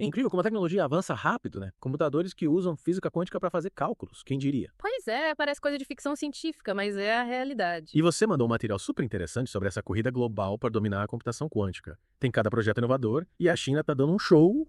É incrível como a tecnologia avança rápido, né? Computadores que usam física quântica para fazer cálculos, quem diria? Pois é, parece coisa de ficção científica, mas é a realidade. E você mandou um material super interessante sobre essa corrida global para dominar a computação quântica. Tem cada projeto inovador e a China tá dando um show.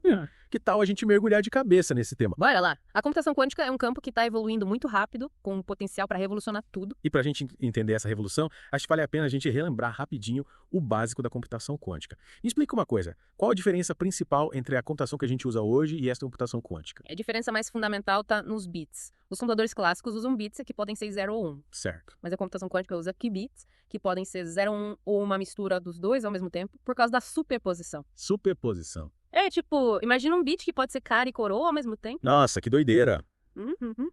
Que tal a gente mergulhar de cabeça nesse tema? Bora lá. A computação quântica é um campo que está evoluindo muito rápido, com potencial para revolucionar tudo. E para a gente entender essa revolução, acho que vale a pena a gente relembrar rapidinho o básico da computação quântica. Me explica uma coisa, qual a diferença principal entre a computação que a gente usa hoje e essa computação quântica? A diferença mais fundamental está nos bits. Os computadores clássicos usam bits que podem ser 0 ou 1. Certo. Mas a computação quântica usa qubits, que podem ser 0 ou 1 ou uma mistura dos dois ao mesmo tempo, por causa da superposição. Superposição. É tipo, imagina um bit que pode ser cara e coroa ao mesmo tempo. Nossa, que doideira! Uhum.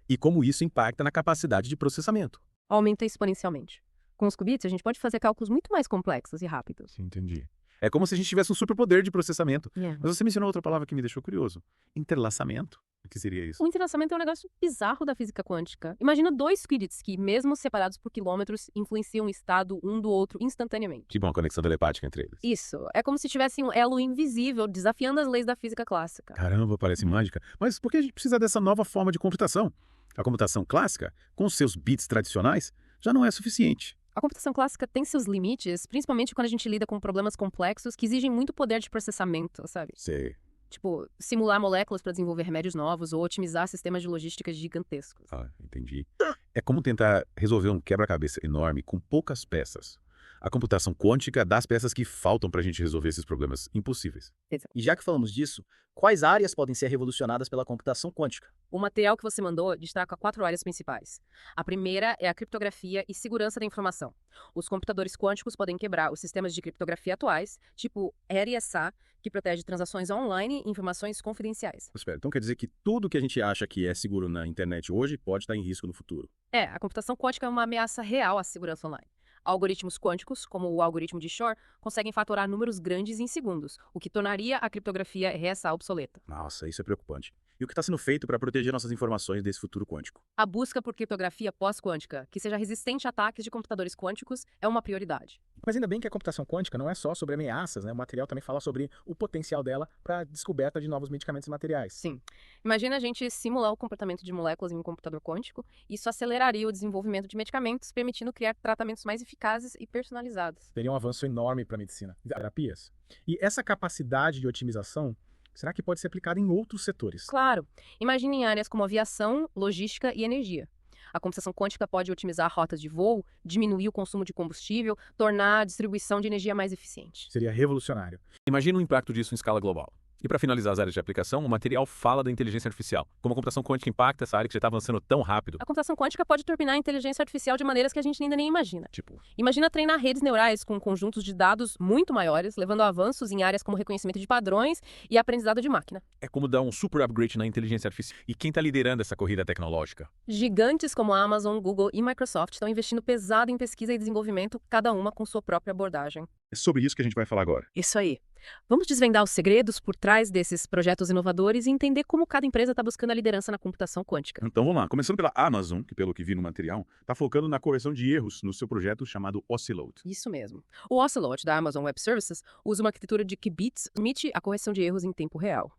E como isso impacta na capacidade de processamento? Aumenta exponencialmente. Com os qubits, a gente pode fazer cálculos muito mais complexos e rápidos. Entendi. É como se a gente tivesse um superpoder de processamento. Yeah. Mas você mencionou outra palavra que me deixou curioso. Entrelaçamento? O que seria isso? O entrelaçamento é um negócio bizarro da física quântica. Imagina dois qubits que, mesmo separados por quilômetros, influenciam o estado um do outro instantaneamente. Tipo uma conexão telepática entre eles. Isso. É como se tivesse um elo invisível desafiando as leis da física clássica. Caramba, parece mágica. Mas por que a gente precisa dessa nova forma de computação? A computação clássica, com seus bits tradicionais, já não é suficiente. A computação clássica tem seus limites, principalmente quando a gente lida com problemas complexos que exigem muito poder de processamento, sabe? Sei. Tipo, simular moléculas para desenvolver remédios novos ou otimizar sistemas de logística gigantescos. Ah, entendi. É como tentar resolver um quebra-cabeça enorme com poucas peças. A computação quântica dá as peças que faltam para a gente resolver esses problemas impossíveis. E já que falamos disso, quais áreas podem ser revolucionadas pela computação quântica? O material que você mandou destaca 4 áreas principais. A primeira é a criptografia e segurança da informação. Os computadores quânticos podem quebrar os sistemas de criptografia atuais, tipo RSA, que protege transações online e informações confidenciais. Espera, então quer dizer que tudo que a gente acha que é seguro na internet hoje pode estar em risco no futuro? É, a computação quântica é uma ameaça real à segurança online. Algoritmos quânticos, como o algoritmo de Shor, conseguem fatorar números grandes em segundos, o que tornaria a criptografia RSA obsoleta. Nossa, isso é preocupante. E o que está sendo feito para proteger nossas informações desse futuro quântico? A busca por criptografia pós-quântica, que seja resistente a ataques de computadores quânticos, é uma prioridade. Mas ainda bem que a computação quântica não é só sobre ameaças, né? O material também fala sobre o potencial dela para a descoberta de novos medicamentos e materiais. Sim. Imagina a gente simular o comportamento de moléculas em um computador quântico. Isso aceleraria o desenvolvimento de medicamentos, permitindo criar tratamentos mais eficazes e personalizados. Seria um avanço enorme para a medicina e terapias. E essa capacidade de otimização, será que pode ser aplicada em outros setores? Claro. Imagine em áreas como aviação, logística e energia. A computação quântica pode otimizar rotas de voo, diminuir o consumo de combustível, tornar a distribuição de energia mais eficiente. Seria revolucionário. Imagina o impacto disso em escala global. E para finalizar as áreas de aplicação, o material fala da inteligência artificial. Como a computação quântica impacta essa área que já está avançando tão rápido. A computação quântica pode turbinar a inteligência artificial de maneiras que a gente ainda nem imagina. Tipo, Imagina treinar redes neurais com conjuntos de dados muito maiores, levando a avanços em áreas como reconhecimento de padrões e aprendizado de máquina. é como dar um super upgrade na inteligência artificial. E quem está liderando essa corrida tecnológica? Gigantes como a Amazon, Google e Microsoft estão investindo pesado em pesquisa e desenvolvimento, cada uma com sua própria abordagem. É sobre isso que a gente vai falar agora. Isso aí. Vamos desvendar os segredos por trás desses projetos inovadores e entender como cada empresa está buscando a liderança na computação quântica. Então vamos lá. Começando pela Amazon, que pelo que vi no material, está focando na correção de erros no seu projeto chamado Ocelot. Isso mesmo. O Ocelot, da Amazon Web Services, usa uma arquitetura de qubits que permite a correção de erros em tempo real.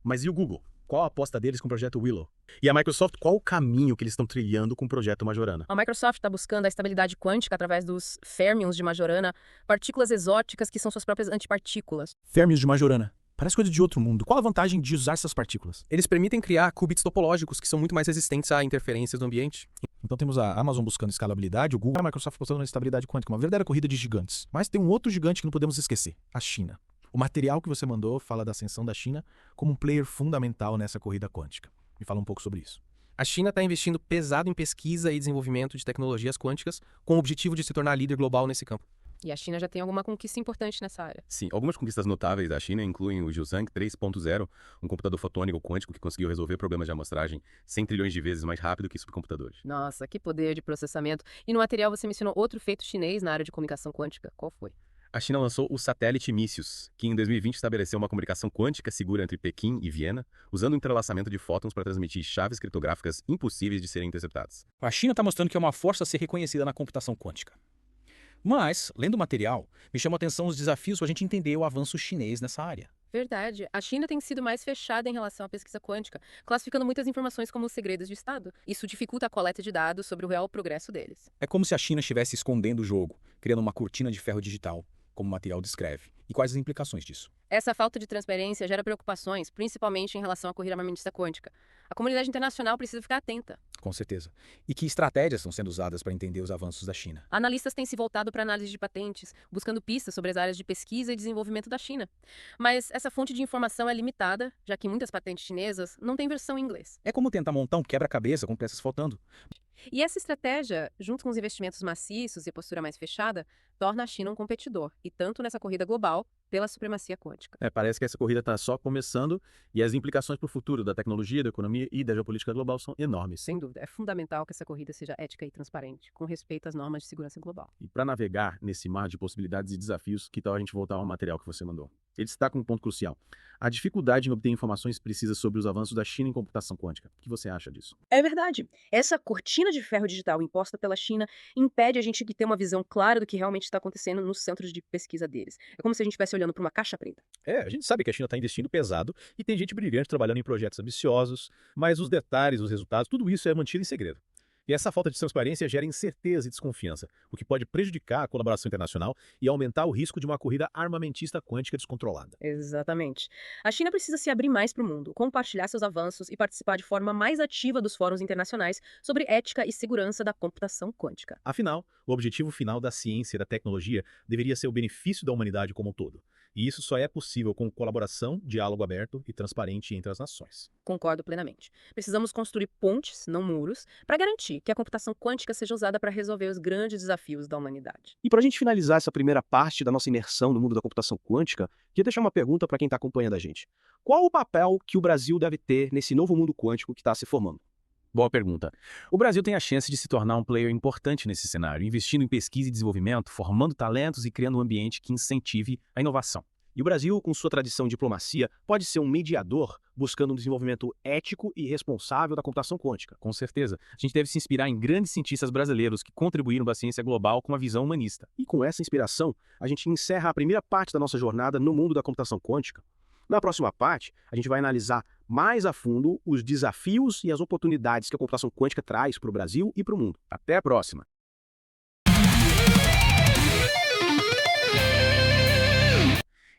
Mas e o Google? Qual a aposta deles com o projeto Willow? E a Microsoft, qual o caminho que eles estão trilhando com o projeto Majorana? A Microsoft está buscando a estabilidade quântica através dos férmions de Majorana, partículas exóticas que são suas próprias antipartículas. Férmions de Majorana. Parece coisa de outro mundo. Qual a vantagem de usar essas partículas? Eles permitem criar qubits topológicos que são muito mais resistentes a interferências do ambiente. Então temos a Amazon buscando escalabilidade, o Google e a Microsoft apostando na estabilidade quântica. Uma verdadeira corrida de gigantes. Mas tem um outro gigante que não podemos esquecer. A China. O material que você mandou fala da ascensão da China como um player fundamental nessa corrida quântica. Me fala um pouco sobre isso. A China está investindo pesado em pesquisa e desenvolvimento de tecnologias quânticas com o objetivo de se tornar líder global nesse campo. E a China já tem alguma conquista importante nessa área. Sim, algumas conquistas notáveis da China incluem o Zhuzhang 3.0, um computador fotônico quântico que conseguiu resolver problemas de amostragem 100 trilhões de vezes mais rápido que supercomputadores. Nossa, que poder de processamento. E no material você mencionou outro feito chinês na área de comunicação quântica. Qual foi? A China lançou o satélite Mícius, que em 2020 estabeleceu uma comunicação quântica segura entre Pequim e Viena, usando o entrelaçamento de fótons para transmitir chaves criptográficas impossíveis de serem interceptadas. A China está mostrando que é uma força a ser reconhecida na computação quântica. Mas, lendo o material, me chamou a atenção os desafios para a gente entender o avanço chinês nessa área. Verdade. A China tem sido mais fechada em relação à pesquisa quântica, classificando muitas informações como segredos de Estado. Isso dificulta a coleta de dados sobre o real progresso deles. É como se a China estivesse escondendo o jogo, criando uma cortina de ferro digital, como o material descreve. E quais as implicações disso? Essa falta de transparência gera preocupações, principalmente em relação à corrida armamentista quântica. A comunidade internacional precisa ficar atenta. Com certeza. E que estratégias estão sendo usadas para entender os avanços da China? Analistas têm se voltado para análise de patentes, buscando pistas sobre as áreas de pesquisa e desenvolvimento da China. Mas essa fonte de informação é limitada, já que muitas patentes chinesas não têm versão em inglês. É como tentar montar um quebra-cabeça com peças faltando. E essa estratégia, junto com os investimentos maciços e postura mais fechada, torna a China um competidor, e tanto nessa corrida global pela supremacia quântica. Parece que essa corrida está só começando e as implicações para o futuro da tecnologia, da economia e da geopolítica global são enormes. Sem dúvida, é fundamental que essa corrida seja ética e transparente, com respeito às normas de segurança global. E para navegar nesse mar de possibilidades e desafios, que tal a gente voltar ao material que você mandou? Ele destaca um ponto crucial: a dificuldade em obter informações precisas sobre os avanços da China em computação quântica. O que você acha disso? É verdade. Essa cortina de ferro digital imposta pela China impede a gente de ter uma visão clara do que realmente está acontecendo nos centros de pesquisa deles. É como se a gente estivesse olhando para uma caixa preta. A gente sabe que a China está investindo pesado e tem gente brilhante trabalhando em projetos ambiciosos, mas os detalhes, os resultados, tudo isso é mantido em segredo. E essa falta de transparência gera incerteza e desconfiança, o que pode prejudicar a colaboração internacional e aumentar o risco de uma corrida armamentista quântica descontrolada. Exatamente. A China precisa se abrir mais para o mundo, compartilhar seus avanços e participar de forma mais ativa dos fóruns internacionais sobre ética e segurança da computação quântica. Afinal, o objetivo final da ciência e da tecnologia deveria ser o benefício da humanidade como um todo. E isso só é possível com colaboração, diálogo aberto e transparente entre as nações. Concordo plenamente. Precisamos construir pontes, não muros, para garantir que a computação quântica seja usada para resolver os grandes desafios da humanidade. E para a gente finalizar essa primeira parte da nossa imersão no mundo da computação quântica, queria deixar uma pergunta para quem está acompanhando a gente. Qual o papel que o Brasil deve ter nesse novo mundo quântico que está se formando? Boa pergunta. O Brasil tem a chance de se tornar um player importante nesse cenário, investindo em pesquisa e desenvolvimento, formando talentos e criando um ambiente que incentive a inovação. E o Brasil, com sua tradição de diplomacia, pode ser um mediador buscando um desenvolvimento ético e responsável da computação quântica. Com certeza. A gente deve se inspirar em grandes cientistas brasileiros que contribuíram para a ciência global com uma visão humanista. E com essa inspiração, a gente encerra a primeira parte da nossa jornada no mundo da computação quântica. Na próxima parte, a gente vai analisar mais a fundo os desafios e as oportunidades que a computação quântica traz para o Brasil e para o mundo. Até a próxima!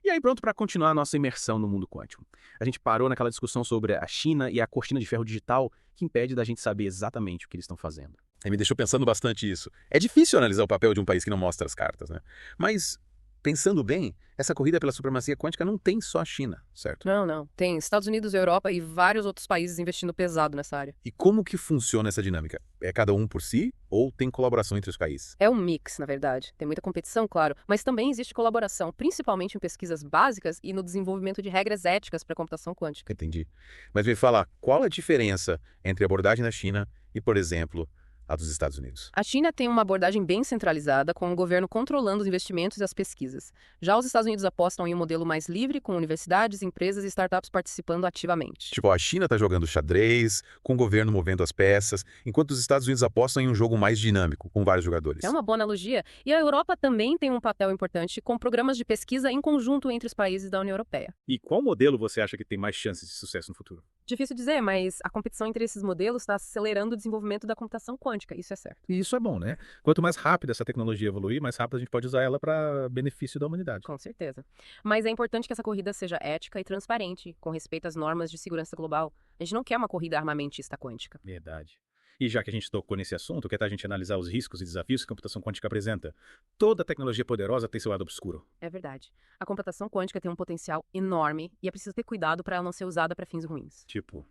E aí, pronto para continuar a nossa imersão no mundo quântico. A gente parou naquela discussão sobre a China e a cortina de ferro digital que impede da gente saber exatamente o que eles estão fazendo. Me deixou pensando bastante isso. É difícil analisar o papel de um país que não mostra as cartas, né? Mas, pensando bem, essa corrida pela supremacia quântica não tem só a China, certo? Não. Tem Estados Unidos, Europa e vários outros países investindo pesado nessa área. E como que funciona essa dinâmica? É cada um por si ou tem colaboração entre os países? É um mix, na verdade. Tem muita competição, claro, mas também existe colaboração, principalmente em pesquisas básicas e no desenvolvimento de regras éticas para a computação quântica. Entendi. Mas me fala, qual a diferença entre a abordagem da China e, por exemplo, a dos Estados Unidos? A China tem uma abordagem bem centralizada, com o governo controlando os investimentos e as pesquisas. Já os Estados Unidos apostam em um modelo mais livre, com universidades, empresas e startups participando ativamente. Tipo, a China está jogando xadrez, com o governo movendo as peças, enquanto os Estados Unidos apostam em um jogo mais dinâmico, com vários jogadores. É uma boa analogia. E a Europa também tem um papel importante, com programas de pesquisa em conjunto entre os países da União Europeia. E qual modelo você acha que tem mais chances de sucesso no futuro? Difícil dizer, mas a competição entre esses modelos está acelerando o desenvolvimento da computação quântica, isso é certo. E isso é bom, né? Quanto mais rápido essa tecnologia evoluir, mais rápido a gente pode usar ela para benefício da humanidade. Com certeza. Mas é importante que essa corrida seja ética e transparente, com respeito às normas de segurança global. A gente não quer uma corrida armamentista quântica. Verdade. E já que a gente tocou nesse assunto, que tal a gente analisar os riscos e desafios que a computação quântica apresenta? Toda tecnologia poderosa tem seu lado obscuro. É verdade. A computação quântica tem um potencial enorme e é preciso ter cuidado para ela não ser usada para fins ruins. Tipo,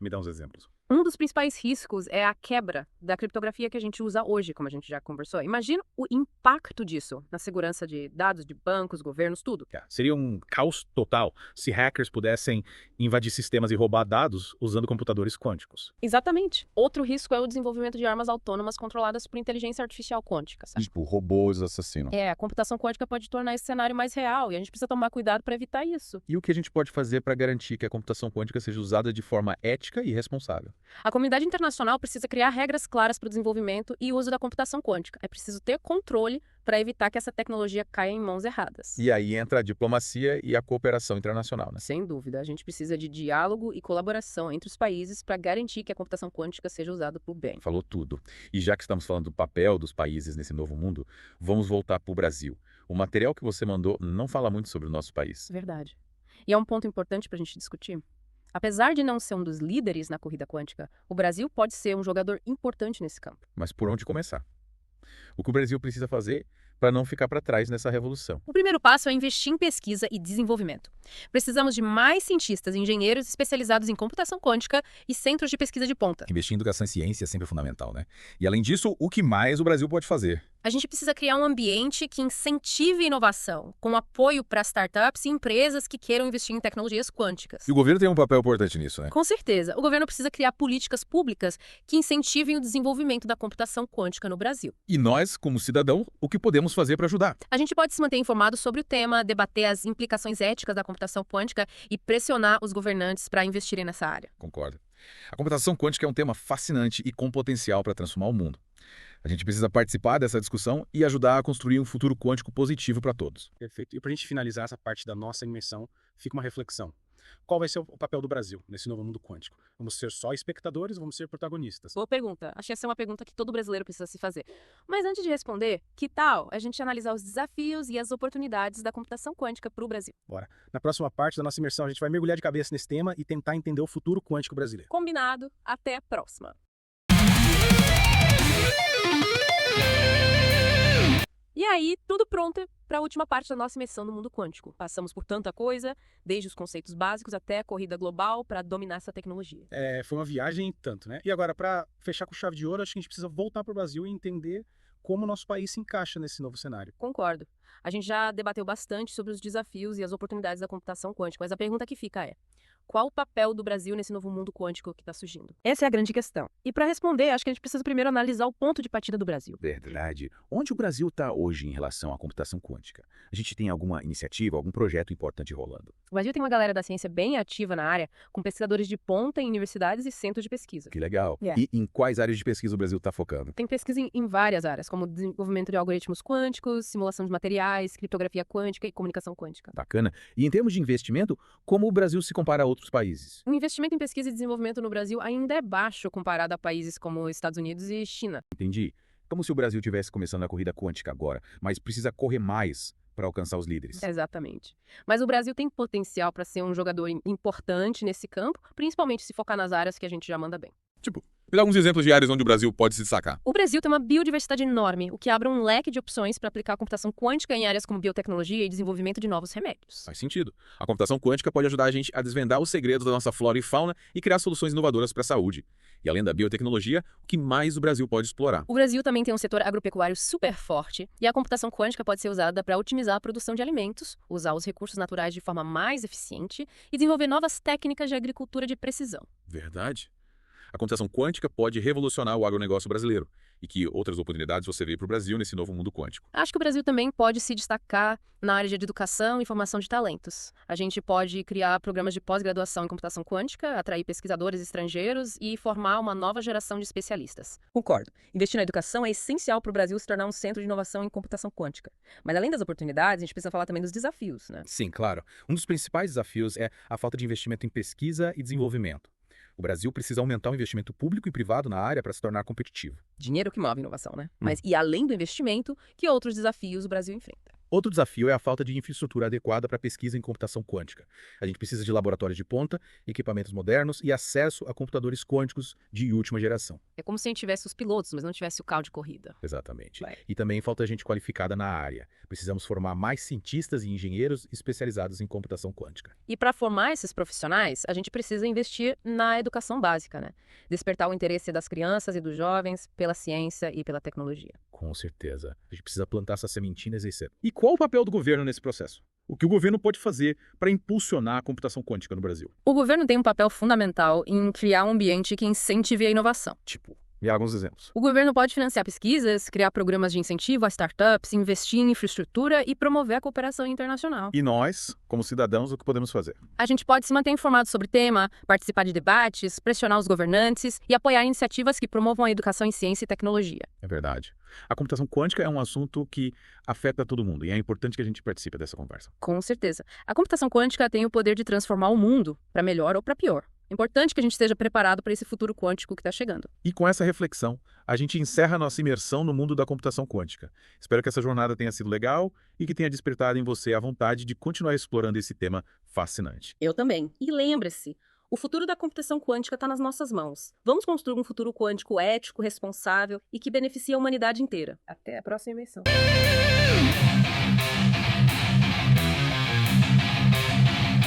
me dá uns exemplos. Um dos principais riscos é a quebra da criptografia que a gente usa hoje, como a gente já conversou. Imagina o impacto disso na segurança de dados de bancos, governos, tudo. Seria um caos total se hackers pudessem invadir sistemas e roubar dados usando computadores quânticos. Exatamente. Outro risco é o desenvolvimento de armas autônomas controladas por inteligência artificial quântica, sabe? Tipo, robôs assassinos. A computação quântica pode tornar esse cenário mais real e a gente precisa tomar cuidado para evitar isso. E o que a gente pode fazer para garantir que a computação quântica seja usada de forma ética e responsável? A comunidade internacional precisa criar regras claras para o desenvolvimento e uso da computação quântica. É preciso ter controle para evitar que essa tecnologia caia em mãos erradas. E aí entra a diplomacia e a cooperação internacional, né? Sem dúvida, a gente precisa de diálogo e colaboração entre os países para garantir que a computação quântica seja usada para o bem. Falou tudo. E já que estamos falando do papel dos países nesse novo mundo, vamos voltar para o Brasil. O material que você mandou não fala muito sobre o nosso país. Verdade. E é um ponto importante para a gente discutir. Apesar de não ser um dos líderes na corrida quântica, o Brasil pode ser um jogador importante nesse campo. Mas por onde começar? O que o Brasil precisa fazer para não ficar para trás nessa revolução? O primeiro passo é investir em pesquisa e desenvolvimento. Precisamos de mais cientistas e engenheiros especializados em computação quântica e centros de pesquisa de ponta. Investir em educação e ciência é sempre fundamental, né? E além disso, o que mais o Brasil pode fazer? A gente precisa criar um ambiente que incentive a inovação, com apoio para startups e empresas que queiram investir em tecnologias quânticas. E o governo tem um papel importante nisso, né? Com certeza. O governo precisa criar políticas públicas que incentivem o desenvolvimento da computação quântica no Brasil. E nós, como cidadão, o que podemos fazer para ajudar? A gente pode se manter informado sobre o tema, debater as implicações éticas da computação quântica e pressionar os governantes para investirem nessa área. Concordo. A computação quântica é um tema fascinante e com potencial para transformar o mundo. A gente precisa participar dessa discussão e ajudar a construir um futuro quântico positivo para todos. Perfeito. E para a gente finalizar essa parte da nossa imersão, fica uma reflexão. Qual vai ser o papel do Brasil nesse novo mundo quântico? Vamos ser só espectadores ou vamos ser protagonistas? Boa pergunta. Acho que essa é uma pergunta que todo brasileiro precisa se fazer. Mas antes de responder, que tal a gente analisar os desafios e as oportunidades da computação quântica para o Brasil? Bora. Na próxima parte da nossa imersão, a gente vai mergulhar de cabeça nesse tema e tentar entender o futuro quântico brasileiro. Combinado. Até a próxima. E aí, tudo pronto para a última parte da nossa imersão no mundo quântico. Passamos por tanta coisa, desde os conceitos básicos até a corrida global para dominar essa tecnologia. Foi uma viagem e tanto, né? E agora, para fechar com chave de ouro, acho que a gente precisa voltar para o Brasil e entender como o nosso país se encaixa nesse novo cenário. Concordo. A gente já debateu bastante sobre os desafios e as oportunidades da computação quântica, mas a pergunta que fica é: qual o papel do Brasil nesse novo mundo quântico que está surgindo? Essa é a grande questão. E para responder, acho que a gente precisa primeiro analisar o ponto de partida do Brasil. Verdade. Onde o Brasil está hoje em relação à computação quântica? A gente tem alguma iniciativa, algum projeto importante rolando? O Brasil tem uma galera da ciência bem ativa na área, com pesquisadores de ponta em universidades e centros de pesquisa. Que legal. Yeah. E em quais áreas de pesquisa o Brasil está focando? Tem pesquisa em várias áreas, como desenvolvimento de algoritmos quânticos, simulação de materiais, criptografia quântica e comunicação quântica. Bacana. E em termos de investimento, como o Brasil se compara a outros países? O investimento em pesquisa e desenvolvimento no Brasil ainda é baixo comparado a países como Estados Unidos e China. Entendi. Como se o Brasil estivesse começando a corrida quântica agora, mas precisa correr mais para alcançar os líderes. Exatamente. Mas o Brasil tem potencial para ser um jogador importante nesse campo, principalmente se focar nas áreas que a gente já manda bem. Tipo, me dá alguns exemplos de áreas onde o Brasil pode se destacar. O Brasil tem uma biodiversidade enorme, o que abre um leque de opções para aplicar a computação quântica em áreas como biotecnologia e desenvolvimento de novos remédios. Faz sentido. A computação quântica pode ajudar a gente a desvendar os segredos da nossa flora e fauna e criar soluções inovadoras para a saúde. E além da biotecnologia, o que mais o Brasil pode explorar? O Brasil também tem um setor agropecuário super forte e a computação quântica pode ser usada para otimizar a produção de alimentos, usar os recursos naturais de forma mais eficiente e desenvolver novas técnicas de agricultura de precisão. Verdade. A computação quântica pode revolucionar o agronegócio brasileiro. E que outras oportunidades você vê para o Brasil nesse novo mundo quântico? Acho que o Brasil também pode se destacar na área de educação e formação de talentos. A gente pode criar programas de pós-graduação em computação quântica, atrair pesquisadores estrangeiros e formar uma nova geração de especialistas. Concordo. Investir na educação é essencial para o Brasil se tornar um centro de inovação em computação quântica. Mas além das oportunidades, a gente precisa falar também dos desafios, né? Sim, claro. Um dos principais desafios é a falta de investimento em pesquisa e desenvolvimento. O Brasil precisa aumentar o investimento público e privado na área para se tornar competitivo. Dinheiro que move inovação, né? Mas e além do investimento, que outros desafios o Brasil enfrenta? Outro desafio é a falta de infraestrutura adequada para pesquisa em computação quântica. A gente precisa de laboratórios de ponta, equipamentos modernos e acesso a computadores quânticos de última geração. É como se a gente tivesse os pilotos, mas não tivesse o carro de corrida. Exatamente. E também falta gente qualificada na área. Precisamos formar mais cientistas e engenheiros especializados em computação quântica. E para formar esses profissionais, a gente precisa investir na educação básica, né? Despertar o interesse das crianças e dos jovens pela ciência e pela tecnologia. Com certeza. A gente precisa plantar essas sementinhas aí cedo. E qual o papel do governo nesse processo? O que o governo pode fazer para impulsionar a computação quântica no Brasil? O governo tem um papel fundamental em criar um ambiente que incentive a inovação. Tipo, Me dá alguns exemplos. O governo pode financiar pesquisas, criar programas de incentivo a startups, investir em infraestrutura e promover a cooperação internacional. E nós, como cidadãos, o que podemos fazer? A gente pode se manter informado sobre o tema, participar de debates, pressionar os governantes e apoiar iniciativas que promovam a educação em ciência e tecnologia. É verdade. A computação quântica é um assunto que afeta todo mundo e é importante que a gente participe dessa conversa. Com certeza. A computação quântica tem o poder de transformar o mundo, para melhor ou para pior. É importante que a gente esteja preparado para esse futuro quântico que está chegando. E com essa reflexão, a gente encerra nossa imersão no mundo da computação quântica. Espero que essa jornada tenha sido legal e que tenha despertado em você a vontade de continuar explorando esse tema fascinante. Eu também. E lembre-se, o futuro da computação quântica está nas nossas mãos. Vamos construir um futuro quântico ético, responsável e que beneficie a humanidade inteira. Até a próxima emissão.